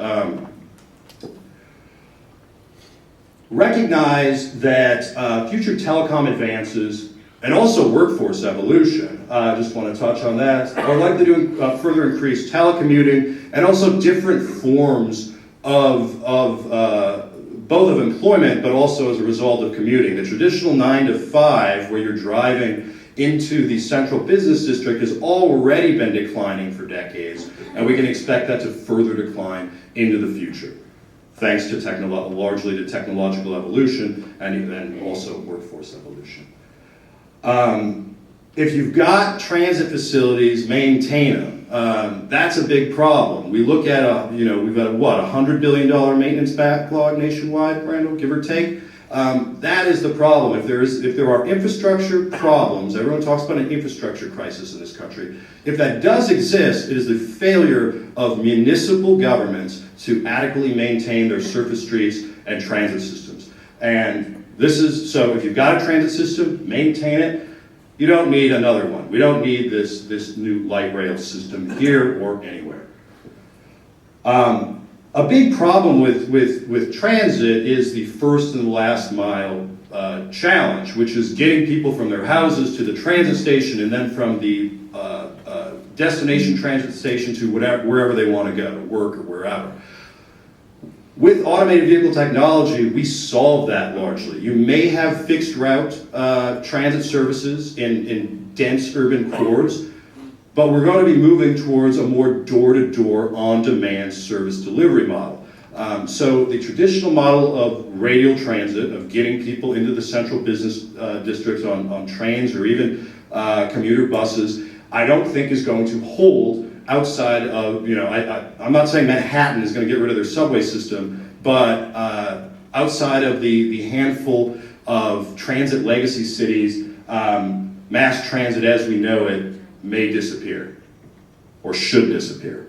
Recognize that future telecom advances and also workforce evolution, I just want to touch on that, are likely to further increase telecommuting and also different forms of both of employment but also as a result of commuting. The traditional 9 to 5 where you're driving into the central business district has already been declining for decades, and we can expect that to further decline into the future, thanks to largely to technological evolution and also workforce evolution. If you've got transit facilities, maintain them. That's a big problem. We look at we've got $100 billion maintenance backlog nationwide, Randall, give or take. That is the problem. If there are infrastructure problems, everyone talks about an infrastructure crisis in this country. If that does exist, it is the failure of municipal governments to adequately maintain their surface streets and transit systems. And this is, so if you've got a transit system, maintain it. You don't need another one. We don't need this new light rail system here or anywhere. A big problem with transit is the first and last mile challenge, which is getting people from their houses to the transit station and then from the destination transit station to wherever they want to go, to work or wherever. With automated vehicle technology, we solve that largely. You may have fixed route transit services in dense urban cores, but we're going to be moving towards a more door-to-door, on-demand service delivery model. So the traditional model of radial transit, of getting people into the central business districts on trains or even commuter buses, I don't think is going to hold outside of, I'm not saying Manhattan is going to get rid of their subway system, but outside of the handful of transit legacy cities, mass transit as we know it may disappear, or should disappear.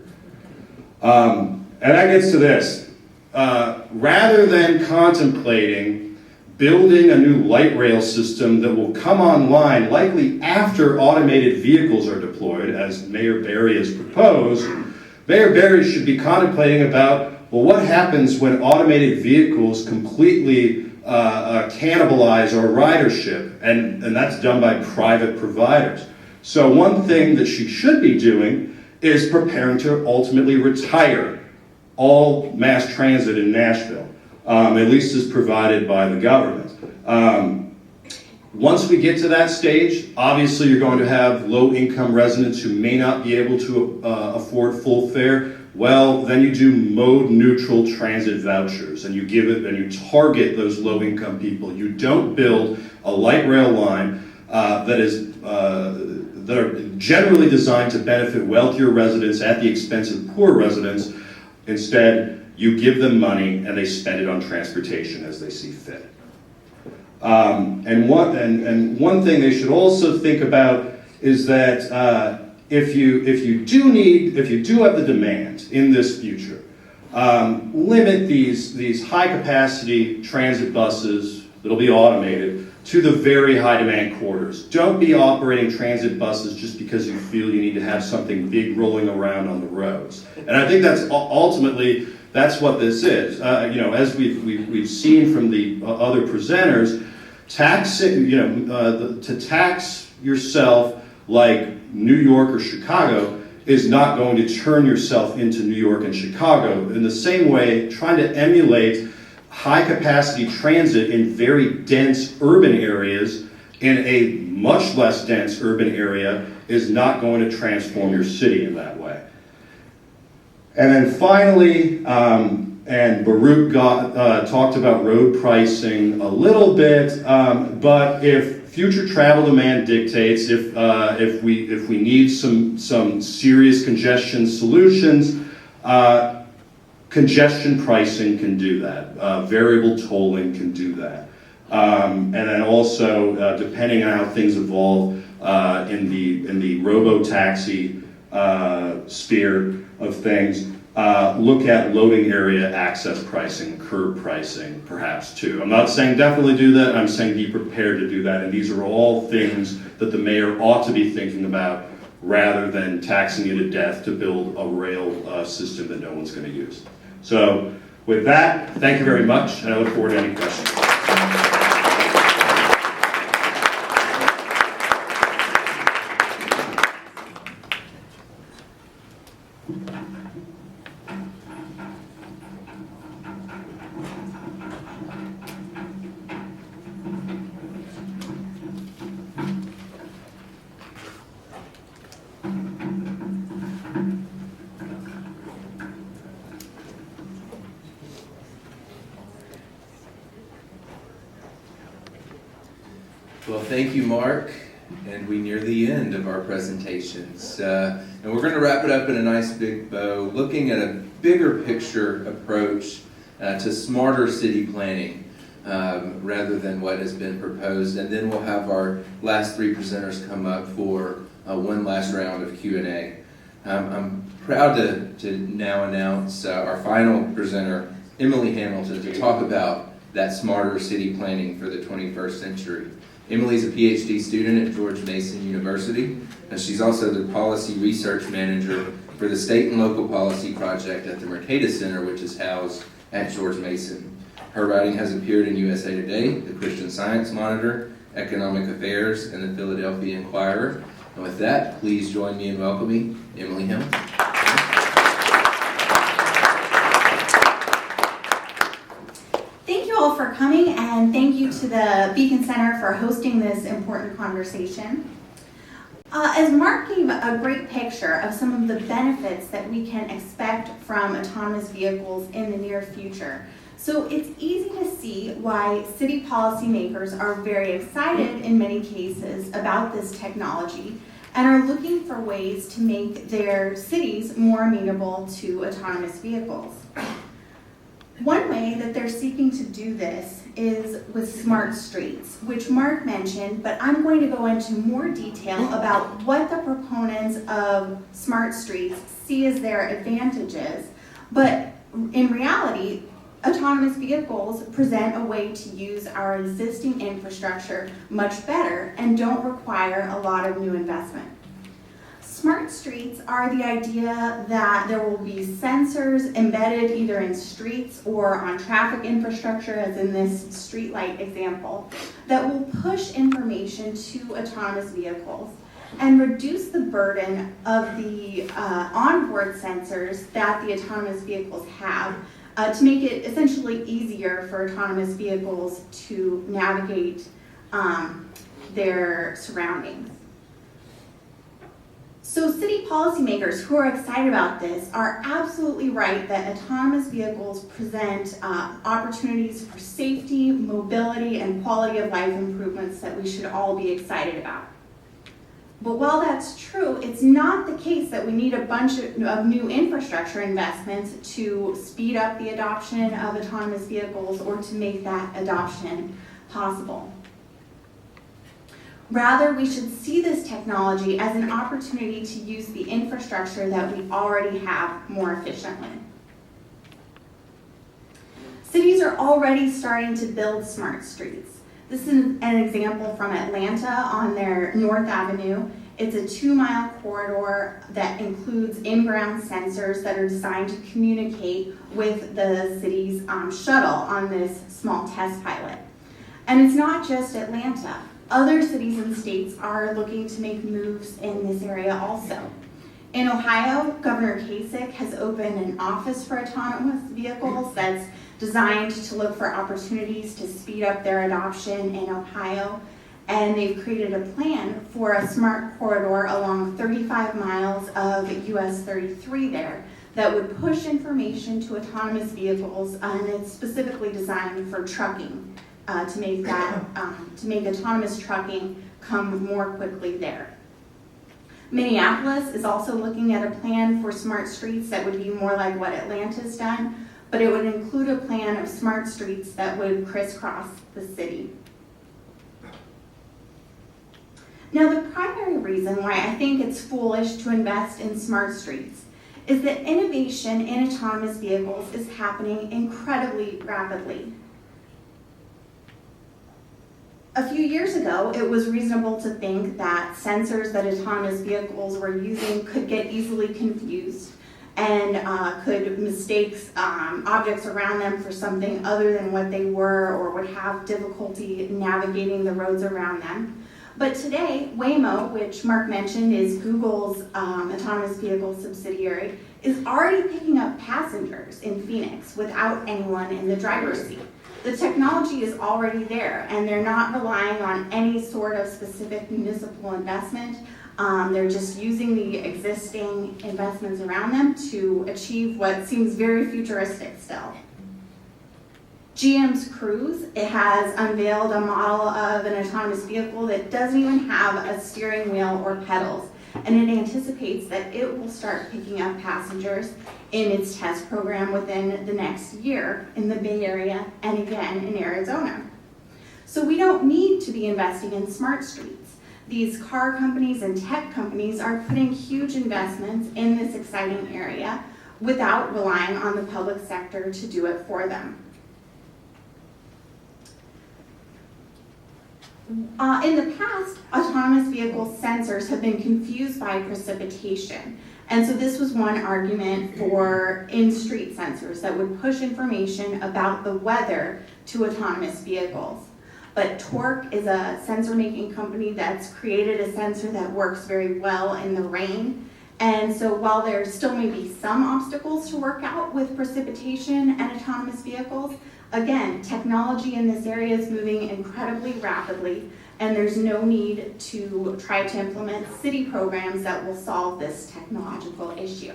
And that gets to this. Rather than contemplating building a new light rail system that will come online likely after automated vehicles are deployed, as Mayor Barry has proposed, Mayor Barry should be contemplating about, well, what happens when automated vehicles completely cannibalize our ridership, and that's done by private providers. So one thing that she should be doing is preparing to ultimately retire all mass transit in Nashville, at least as provided by the government. Once we get to that stage, obviously you're going to have low-income residents who may not be able to afford full fare. Well, then you do mode-neutral transit vouchers, and you give it and you target those low-income people. You don't build a light rail line that are generally designed to benefit wealthier residents at the expense of poor residents. Instead, You give them money and they spend it on transportation as they see fit. And one thing they should also think about is that if you do have the demand in this future, limit these high capacity transit buses that'll be automated to the very high demand quarters. Don't be operating transit buses just because you feel you need to have something big rolling around on the roads. And I think that's ultimately that's what this is. As we've seen from the other presenters, to tax yourself like New York or Chicago is not going to turn yourself into New York and Chicago. In the same way, trying to emulate high-capacity transit in very dense urban areas in a much less dense urban area is not going to transform your city in that way. And then finally, and Baruch talked about road pricing a little bit, but if future travel demand dictates, if we need some serious congestion solutions, congestion pricing can do that. Variable tolling can do that. And then also, depending on how things evolve in the robo-taxi sphere of things, look at loading area access pricing, curb pricing, perhaps too. I'm not saying definitely do that, I'm saying be prepared to do that. And these are all things that the mayor ought to be thinking about rather than taxing you to death to build a rail system that no one's going to use. So with that, thank you very much, and I look forward to any questions. Well, thank you, Mark. And we near the end of our presentations. And we're going to wrap it up in a nice big bow, looking at a bigger picture approach to smarter city planning rather than what has been proposed. And then we'll have our last three presenters come up for one last round of Q&A. I'm proud to now announce our final presenter, Emily Hamilton, to talk about that smarter city planning for the 21st century. Emily's a PhD student at George Mason University, and she's also the policy research manager for the State and Local Policy Project at the Mercatus Center, which is housed at George Mason. Her writing has appeared in USA Today, the Christian Science Monitor, Economic Affairs, and the Philadelphia Inquirer. And with that, please join me in welcoming Emily Hamilton. Thank you all for coming, and thank you to the Beacon Center for hosting this important conversation. As Mark gave a great picture of some of the benefits that we can expect from autonomous vehicles in the near future, so it's easy to see why city policymakers are very excited in many cases about this technology and are looking for ways to make their cities more amenable to autonomous vehicles. One way that they're seeking to do this is with smart streets, which Mark mentioned, but I'm going to go into more detail about what the proponents of smart streets see as their advantages. But in reality, autonomous vehicles present a way to use our existing infrastructure much better and don't require a lot of new investment. Smart streets are the idea that there will be sensors embedded either in streets or on traffic infrastructure, as in this streetlight example, that will push information to autonomous vehicles and reduce the burden of the onboard sensors that the autonomous vehicles have to make it essentially easier for autonomous vehicles to navigate their surroundings. So city policymakers who are excited about this are absolutely right that autonomous vehicles present opportunities for safety, mobility, and quality of life improvements that we should all be excited about. But while that's true, it's not the case that we need a bunch of new infrastructure investments to speed up the adoption of autonomous vehicles or to make that adoption possible. Rather, we should see this technology as an opportunity to use the infrastructure that we already have more efficiently. Cities are already starting to build smart streets. This is an example from Atlanta on their North Avenue. It's a 2-mile corridor that includes in-ground sensors that are designed to communicate with the city's shuttle on this small test pilot. And it's not just Atlanta. Other cities and states are looking to make moves in this area also. In Ohio, Governor Kasich has opened an office for autonomous vehicles that's designed to look for opportunities to speed up their adoption in Ohio. And they've created a plan for a smart corridor along 35 miles of US 33 there that would push information to autonomous vehicles, and it's specifically designed for trucking to make autonomous trucking come more quickly there. Minneapolis is also looking at a plan for smart streets that would be more like what Atlanta's done, but it would include a plan of smart streets that would crisscross the city. Now, the primary reason why I think it's foolish to invest in smart streets is that innovation in autonomous vehicles is happening incredibly rapidly. A few years ago, it was reasonable to think that sensors that autonomous vehicles were using could get easily confused and could mistake objects around them for something other than what they were, or would have difficulty navigating the roads around them. But today, Waymo, which Mark mentioned is Google's autonomous vehicle subsidiary, is already picking up passengers in Phoenix without anyone in the driver's seat. The technology is already there, and they're not relying on any sort of specific municipal investment. They're just using the existing investments around them to achieve what seems very futuristic still. GM's Cruise, it has unveiled a model of an autonomous vehicle that doesn't even have a steering wheel or pedals, and it anticipates that it will start picking up passengers in its test program within the next year in the Bay Area and again in Arizona. So we don't need to be investing in smart streets. These car companies and tech companies are putting huge investments in this exciting area without relying on the public sector to do it for them. In the past, autonomous vehicle sensors have been confused by precipitation. And so this was one argument for in-street sensors that would push information about the weather to autonomous vehicles. But Torque is a sensor-making company that's created a sensor that works very well in the rain. And so while there still may be some obstacles to work out with precipitation and autonomous vehicles, again, technology in this area is moving incredibly rapidly, and there's no need to try to implement city programs that will solve this technological issue.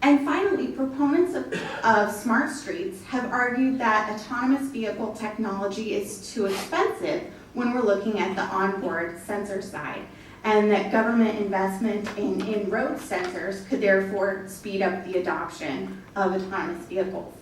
And finally, proponents of smart streets have argued that autonomous vehicle technology is too expensive when we're looking at the onboard sensor side, and that government investment in road sensors could therefore speed up the adoption of autonomous vehicles.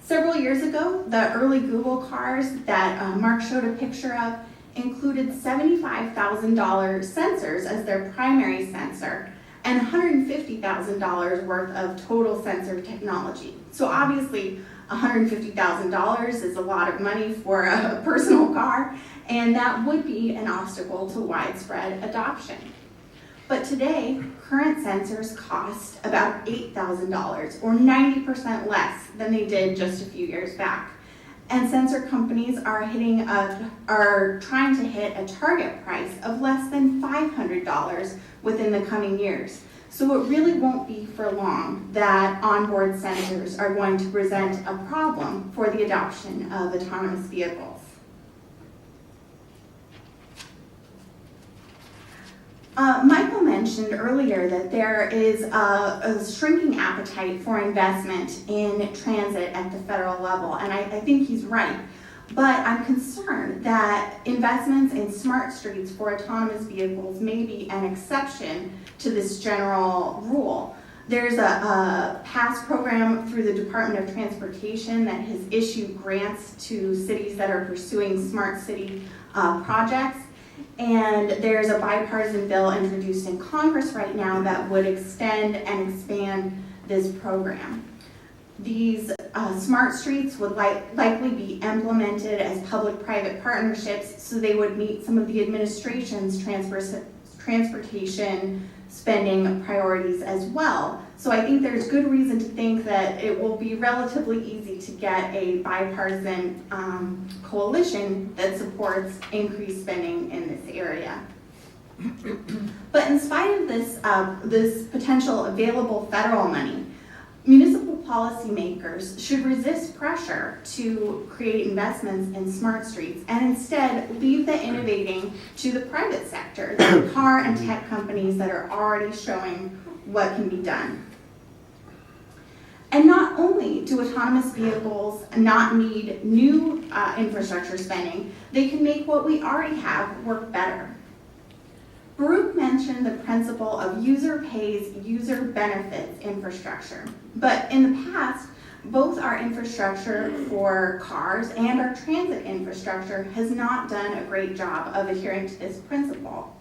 Several years ago, the early Google cars that Mark showed a picture of included $75,000 sensors as their primary sensor and $150,000 worth of total sensor technology. So obviously, $150,000 is a lot of money for a personal car, and that would be an obstacle to widespread adoption. But today, current sensors cost about $8,000, or 90% less than they did just a few years back. And sensor companies are trying to hit a target price of less than $500 within the coming years. So it really won't be for long that onboard sensors are going to present a problem for the adoption of autonomous vehicles. Michael mentioned earlier that there is a shrinking appetite for investment in transit at the federal level, and I think he's right. But I'm concerned that investments in smart streets for autonomous vehicles may be an exception to this general rule. There's a past program through the Department of Transportation that has issued grants to cities that are pursuing smart city projects. And there's a bipartisan bill introduced in Congress right now that would extend and expand this program. These smart streets would likely be implemented as public-private partnerships, so they would meet some of the administration's transportation spending priorities as well. So I think there's good reason to think that it will be relatively easy to get a bipartisan coalition that supports increased spending in this area. But in spite of this potential available federal money, municipal policymakers should resist pressure to create investments in smart streets and instead leave the innovating to the private sector, the car and tech companies that are already showing what can be done. And not only do autonomous vehicles not need new infrastructure spending, they can make what we already have work better. Baruch mentioned the principle of user pays, user benefits infrastructure. But in the past, both our infrastructure for cars and our transit infrastructure has not done a great job of adhering to this principle.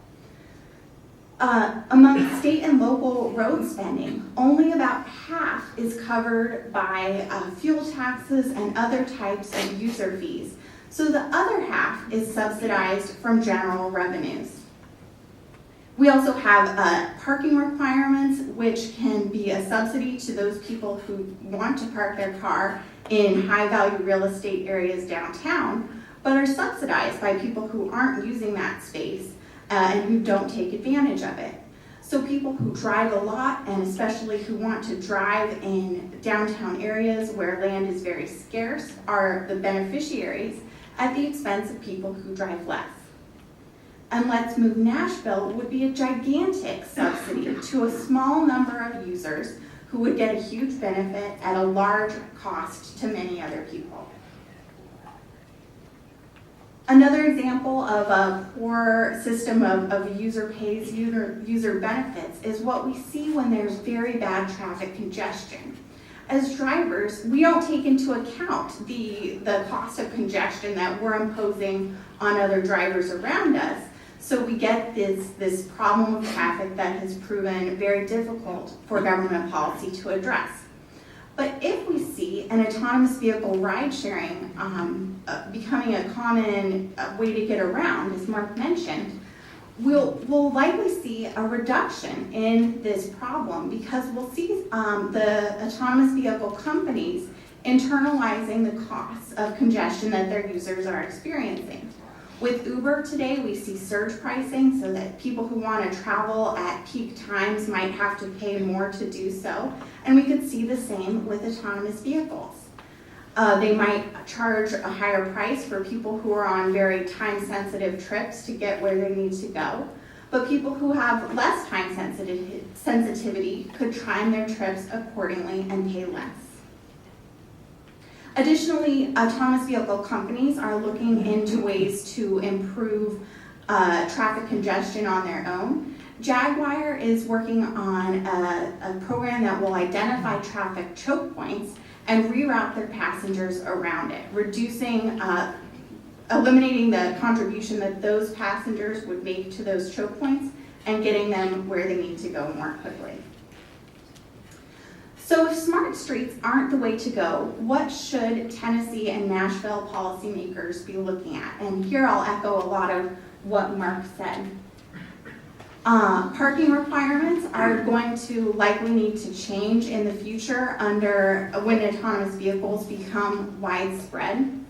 Among state and local road spending, only about half is covered by fuel taxes and other types of user fees. So the other half is subsidized from general revenues. We also have parking requirements, which can be a subsidy to those people who want to park their car in high-value real estate areas downtown, but are subsidized by people who aren't using that space and who don't take advantage of it. So people who drive a lot, and especially who want to drive in downtown areas where land is very scarce, are the beneficiaries at the expense of people who drive less. And Let's Move Nashville would be a gigantic subsidy to a small number of users who would get a huge benefit at a large cost to many other people. Another example of a poor system of user pays, user benefits is what we see when there's very bad traffic congestion. As drivers, we don't take into account the cost of congestion that we're imposing on other drivers around us. So we get this problem of traffic that has proven very difficult for government policy to address. But if we see an autonomous vehicle ride sharing becoming a common way to get around, as Mark mentioned, we'll likely see a reduction in this problem because we'll see the autonomous vehicle companies internalizing the costs of congestion that their users are experiencing. With Uber today, we see surge pricing so that people who want to travel at peak times might have to pay more to do so. And we could see the same with autonomous vehicles. They might charge a higher price for people who are on very time-sensitive trips to get where they need to go. But people who have less time sensitivity could time their trips accordingly and pay less. Additionally, autonomous vehicle companies are looking into ways to improve traffic congestion on their own. Jaguar is working on a program that will identify traffic choke points and reroute their passengers around it, eliminating the contribution that those passengers would make to those choke points and getting them where they need to go more quickly. So if smart streets aren't the way to go, what should Tennessee and Nashville policymakers be looking at? And here I'll echo a lot of what Mark said. Parking requirements are going to likely need to change in the future when autonomous vehicles become widespread.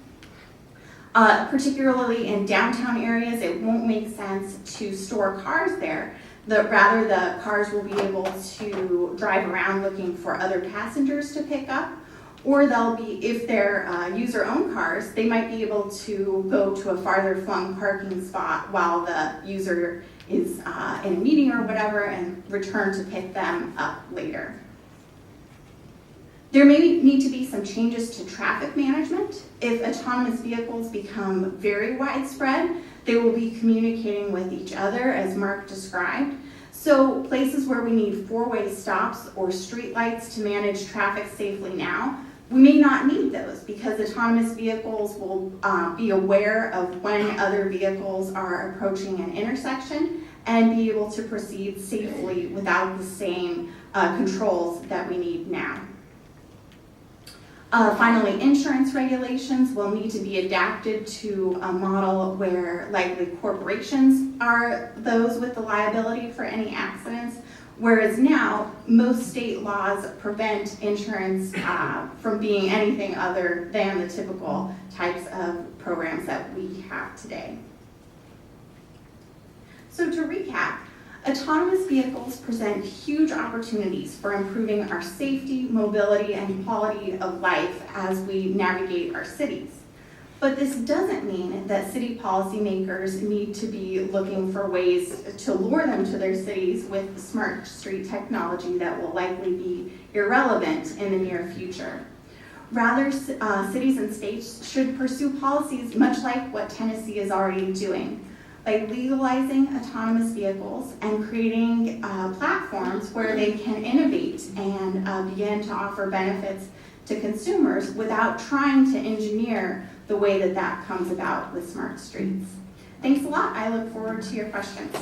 Particularly in downtown areas, it won't make sense to store cars there. Rather, the cars will be able to drive around looking for other passengers to pick up, or they'll be, if they're user-owned cars, they might be able to go to a farther flung parking spot while the user is in a meeting or whatever and return to pick them up later. There may need to be some changes to traffic management. If autonomous vehicles become very widespread, they will be communicating with each other, as Mark described. So places where we need four-way stops or street lights to manage traffic safely now, we may not need those because autonomous vehicles will be aware of when other vehicles are approaching an intersection and be able to proceed safely without the same controls that we need now. Finally, insurance regulations will need to be adapted to a model where likely corporations are those with the liability for any accidents, whereas now most state laws prevent insurance from being anything other than the typical types of programs that we have today. So to recap, autonomous vehicles present huge opportunities for improving our safety, mobility, and quality of life as we navigate our cities. But this doesn't mean that city policymakers need to be looking for ways to lure them to their cities with smart street technology that will likely be irrelevant in the near future. Rather, cities and states should pursue policies much like what Tennessee is already doing, by legalizing autonomous vehicles and creating platforms where they can innovate and begin to offer benefits to consumers without trying to engineer the way that that comes about with smart streets. Thanks a lot. I look forward to your questions.